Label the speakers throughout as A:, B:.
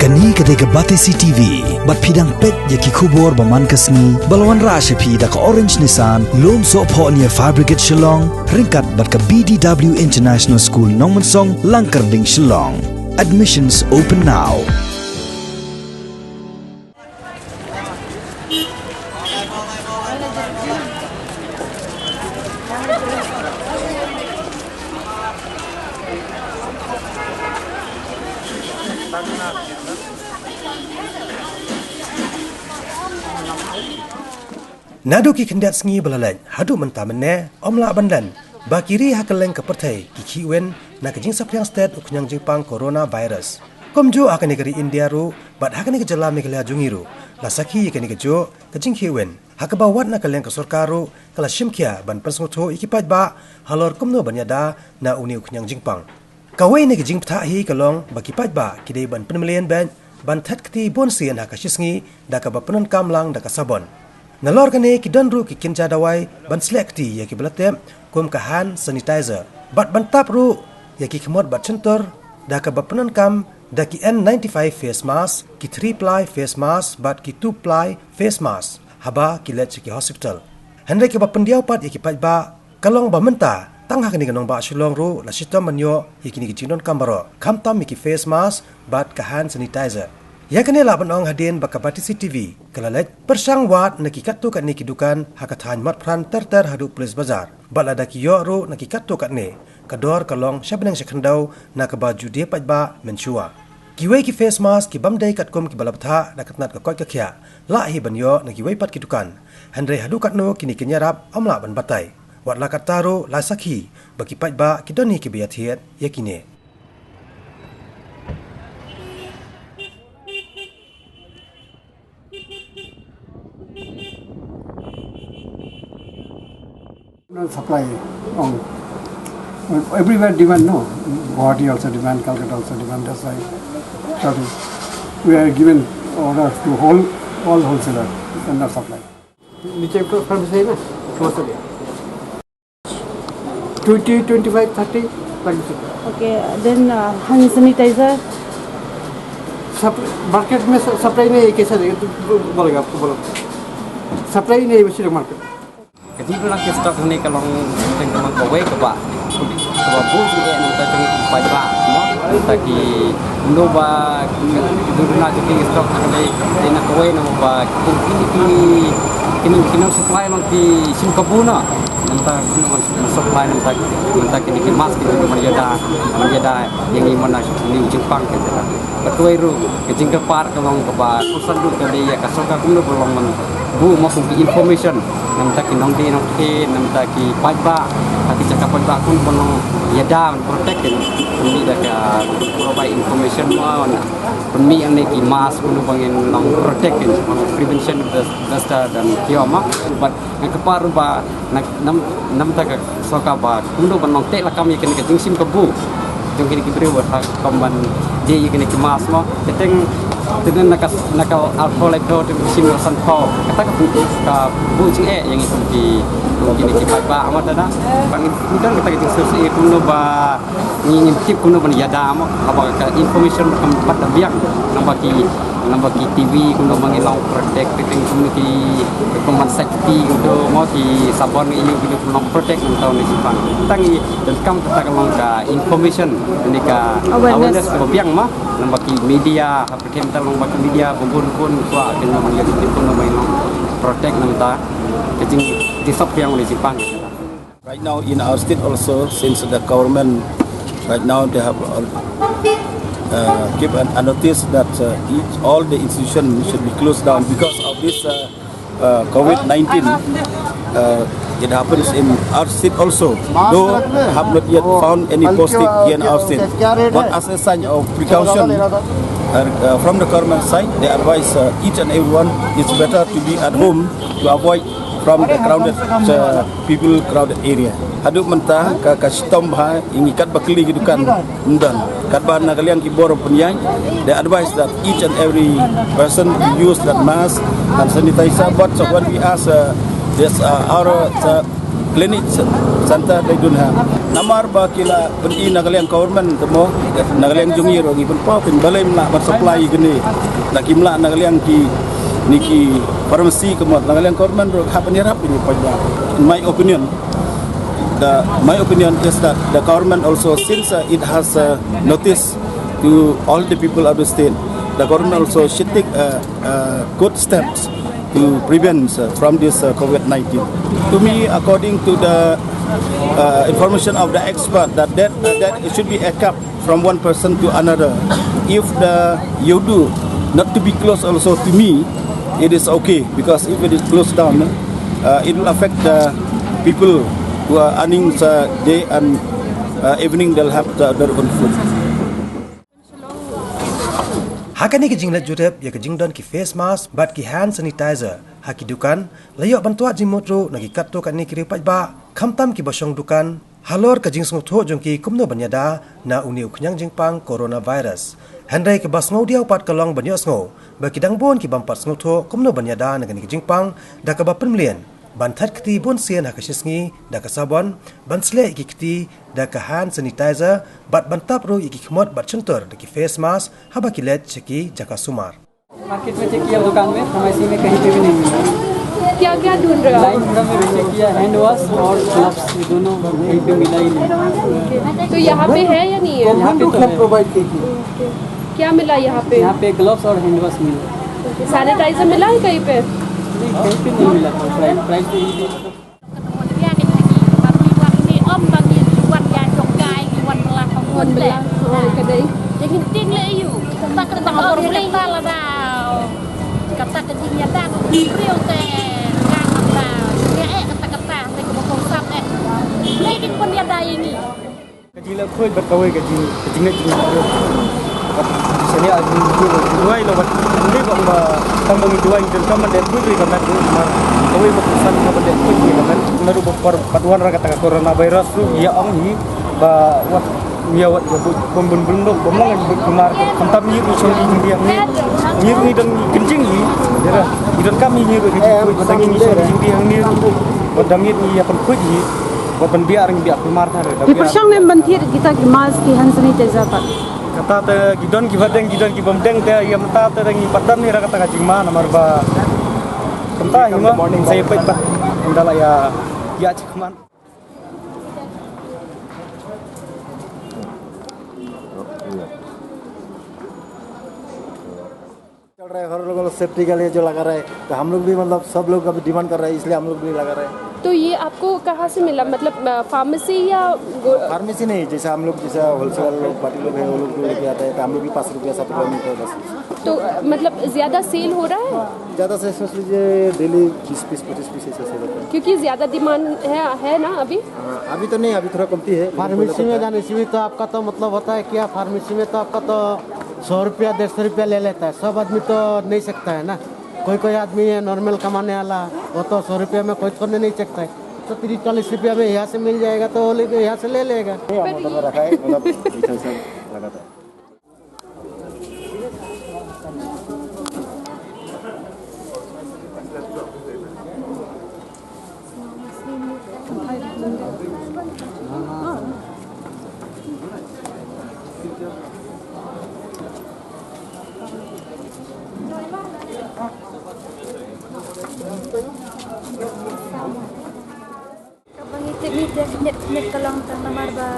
A: Kani ketika Batesi TV, bat pidang pet yaki kubor baman kasni, balawan rasha pi da ka Orange Nissan, lom so po niya Fabricate Shillong, ringkat bat ka BDW International School Nongmansong, Langkarding Shillong. Admissions open now.
B: Nado ki kendat sengi belalaj, hadu mentah mene, omla bandan. Bakiri hakeleng ke pertai, ki kiwen, na kejing sapriang state ukunyang Jepang coronavirus. Komjo akan negeri India ru, bat hakan ke jala Meghalaya jungiru. Lasaki ikan kejo, kejing kiwen. Hakabawat na keleng ke sorkaru, kala shimkia ban pensengoto ikipaj ba, halor kumno banyada na uni ukunyang Jepang. Kawai ne kejing ptahi kalong, bakipaj ba, kidai ban penmelian ban tat keti bonsian hakashisngi, daka bapenon kamlang daka sabon. Nalor kane ki donru ki kinja dawai ban selekti ya ki belatem kum ka hand sanitizer bat ban tap ru ya ki kemot bat centor da ka bapenon kam da ki N95 face mask ki 3 ply face mask bat ki 2 ply face mask haba ki let ki hospital henry ki bapendiau pat ya ki pat ba kalong ba menta tang ha kani kanong ba shilong ru la sitom manyo ya ki ni ki jinon kambaro kam tam ki face mask bat ka hand sanitizer. Ya kene la banong hadin baka Batesi TV kalalet persang wat nakikat tu kat ni kidukan hakathan mat pran ter hadu polis bazar balada ki yo ru nakikat tu kat ne kador kalong syabenang sekhendau na ka baju dia pajba menshua kiwei ki face mask ki bamdai kat kum ki balaptha nakatnat ka koi ka khya la hi banyo nakiwei pat kidukan handre hadu kat no kini kenyarap amla ban batai wat la kataru la sakhi baki pajba ki doni ki biathiet yakine.
C: No supply on everywhere demand no. Guwahati also demand, Calcutta also demand. That's why we are given orders to all wholesalers and not supply. Which from say na? 20, 25, 30 like this.
D: Okay, then hand sanitizer.
C: Market में supply नहीं कैसा देगा तो बोलेगा आपको बोलो. Supply नहीं बची market.
E: Ketika nak stok ni kalau tengah kawai kebak, kebak bus ni nanti tengah pajak, nanti ki nuba dulu nak jadi stok nanti tengah kawai nuba kini supply nanti sim kabuna nanti supply nanti kini mask kini menjadi yang ini mana ni Jepang kita. Betul itu kejingkar par kalau kebak urusan dulu kali ya kasar kabuna belum bu maupun information namta ki nongdi nongke namta ki pajba hati cakap pajba pun belum yada protect ni dah ka provide information mana pemi yang ki mask pun bangin nong protect prevention of the disaster dan kioma but yang kepar ba namta ka soka ba kuno ban nong tek la kami kini ke sim kebu jong kini ki beri buat komban dia kini ki mask mo teteng dengan nakal alkohol itu sim rosan kau kata ka buji yang itu di pajba amat ada bang kemudian kita kita sesuai kuno ba ni tip kuno ban yada mo apa ka information tempat biang nambah ki TV kuno mangilang protect community command safety kuno mau ki sabon ini kuno long protect untuk ni Jepang tangi dan kam kita kalau ka information ini ka awareness ka biang mah nambah ki media aplikasi long baki media pun kuat dengan menjadi kuno mangilang protect namta kecing di shop yang di Jepang.
F: Right now in our state also, since the government right now they have give a notice that all the institutions should be closed down because of this COVID-19. It happens in our state also, though have not yet found any positive here in our state. But as a sign of precaution from the government side, they advise each and everyone it's better to be at home to avoid from the crowded crowded area. Haduk mentah ka stom ha ingikat bakli gidukan undan. Kat ban kalian ki boro punyai, they advise that each and every person to use that mask and sanitizer. But so when we ask this our clinic center they don't have. Namar ba kila beni nagaliang government temo nagaliang jungi ro giben pa pin balai mla supply gini. Lagi mla nagaliang ki niki pharmacy kemot nagaliang government ro happen rap ini pajak. In my opinion is that the government also, since it has notice to all the people of the state, the government also should take good steps to prevent from this COVID-19. To me, according to the information of the expert, that it should be a cap from one person to another. If the Yodu not to be closed also, to me, it is okay, because if it is closed down, it will affect the people who are earning day and evening. They'll have their own food.
B: Hakani ke jinglet jurep ya ke jingdon ki face mask bat ki hand sanitizer haki dukan layok bantuat jimotro nagi katto kan ni kiri pajba khamtam ki basong dukan halor ka jingsung tho jongki kumno banyada na uniu khnyang jingpang coronavirus handai ke basngau diau pat kalong banyos ngau ba ki dangbon ki bampat ngau tho kumno banyada nagani ki jingpang da ka ba permlian bantat kti bon sian hakashisngi da ka sabon bansle ki kti da ka hand sanitizer bat bantap ro iki khmot bat chuntor da ki face mask haba ki let cheki jaka sumar
E: market में चेक किया दुकान में फार्मेसी में कहीं पे भी नहीं मिला
D: क्या क्या ढूंढ रहे हो
E: लाइन में भी चेक किया हैंड वॉश और ग्लव्स दोनों कहीं पे मिला ही नहीं
D: तो यहाँ पे है या नहीं है
E: यहाँ पे तो प्रोवाइड
D: क्या मिला यहाँ पे
E: ग्लव्स और हैंड वॉश मिला
D: सैनिटाइजर मिला है कहीं पे
E: नहीं कहीं पे नहीं मिला प्राइस तो ये
D: คนเบลาก็ได้
G: Jadi ting le you, kata kata orang boleh kata lah dah, kata kata dia dah real teh, kan dah, dia kata kata, saya kau konsep lagi pun dia dah ini.
E: Kajila koi berkawai kajingnya sini ada dua ini lepas ini bawa tambang dua ini dan kaman dan putri kaman kawai berkesan kaman dan putri kaman menaruh paduan rakyat kata coronavirus tu ya orang ini bawa dia buat pembun-bun dok, bomong kemar kentam ni isu ni dia ni dan kencing ni, dan kami ni kita ni isu dia ni, dan ni apa pun ni, bukan biar kemar dah.
D: di persang में बंधिर kita की मास्क की hand sanitizer पर
E: kata te gidon ki bomdeng te ya mata te ngi padam ni kata ka jingma namar ba kenta hima saya pet ba indala ya cikman
H: चल रहा है हर लोग सेफ्टी के लिए जो लगा रहा है तो हम लोग भी मतलब सब लोग अभी डिमांड कर रहे हैं इसलिए हम लोग भी लगा रहे हैं
D: तो ये आपको कहाँ से मिला मतलब फार्मेसी या
H: फार्मेसी नहीं जैसे हम लोग जैसा होलसेल लोग पार्टी लोग हैं वो लोग लेके आते हैं तो हम लोग भी 5 रुपया 7 रुपया मिलता है बस
D: तो मतलब ज़्यादा सेल हो रहा है
H: ज़्यादा से सोच लीजिए डेली 20 पीस 25 पीस ऐसे सेल होता है
D: क्योंकि ज़्यादा डिमांड है ना अभी
H: अभी तो नहीं अभी थोड़ा कमती है
I: फार्मेसी में जाने से भी तो आपका तो मतलब होता है क्या फार्मेसी में तो आपका तो 100 रुपया 150 रुपया ले लेता है सब आदमी तो नहीं सकता है ना कोई आदमी है नॉर्मल कमाने वाला वो तो 100 रुपया में कोई छोड़ने नहीं सकता है तो 30-40 रुपया में यहाँ से मिल जाएगा तो यहाँ से ले लेगा
H: रखा है मतलब लगाता है
G: Net kalong tanah marba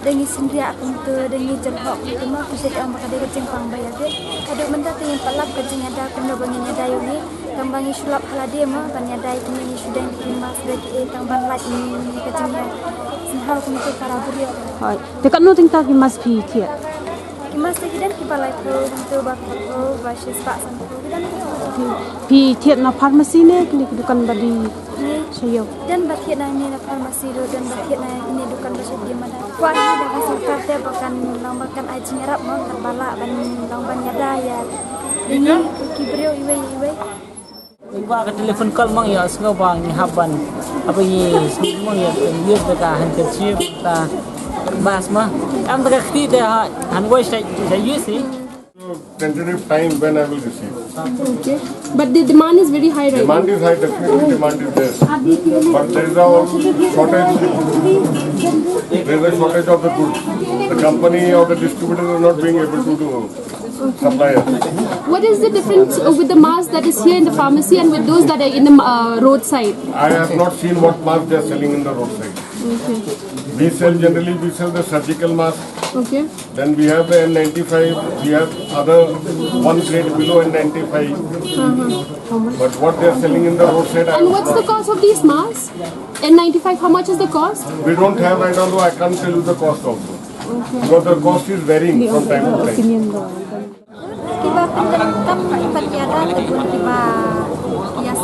G: dengan sendiri aku tu dengan jelhok itu mah aku jadi orang makan kecing pang bayar deh. Kadang benda tu yang pelak kecing ada kena banyak ada yang ni tambang sulap halade mah banyak ada yang sudah dimas dari tambang lagi ni kecingnya. Senhal aku tu karaburi.
D: हाँ तो कन्नो tingta की mas भी थी
G: Kimas lagi dan kipalai tu untuk bakso basis pak sampai dan
D: भी थी ना फार्मेसी ने कि दुकान बड़ी saya
G: dan batik na ini farmasi do dan batik na ini dukan bahasa di mana wah ini dah sarkar te bahkan lambakan aji nyarap mau terbala ban lamban nyada ya ini kibreo iwe
J: Iba ke telefon call mang ya sengaja bang ni haban apa ye semua ya dia dekat hantar chip ta bas mah am dekat ti dah han goi saya use
K: tentative time when I will receive.
D: Okay. But the demand is very high right
K: Demand is high, definitely demand is there. But there is a shortage. There is a shortage of the goods. The company or the distributor is not being able to do supply us.
D: What is the difference with the mask that is here in the pharmacy and with those that are in the roadside?
K: I have not seen what mask they are selling in the roadside.
D: Okay.
K: We sell the surgical mask.
D: Okay.
K: Then we have the N95. We have other one grade below N95. But what they are selling in the roadside.
D: And what's the cost of these masks? N95, how much is the cost?
K: We don't have, I don't know, I can't tell you the cost also. Because the cost is varying from time to time.
G: Kiba penyerat kebun kiba kias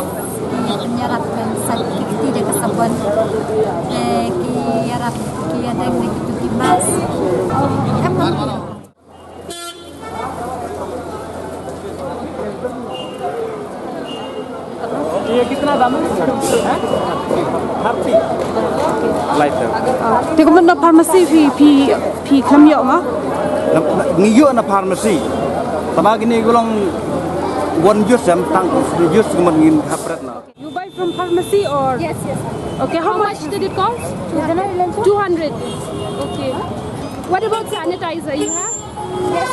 G: penyerat sakit tidak kesabuan kiarap kiadeng begitu kibas emang
J: ये कितना दाम है?
D: Tengok mana pharmacy pi klamyok ma?
E: Ngiyo na pharmacy. Tabagi ni gulong one use jam tang use kumangin hapret na.
D: You buy from pharmacy or?
G: yes.
D: Okay, how much did it cost? 200. Okay. What about sanitizer? You have?
G: Yes.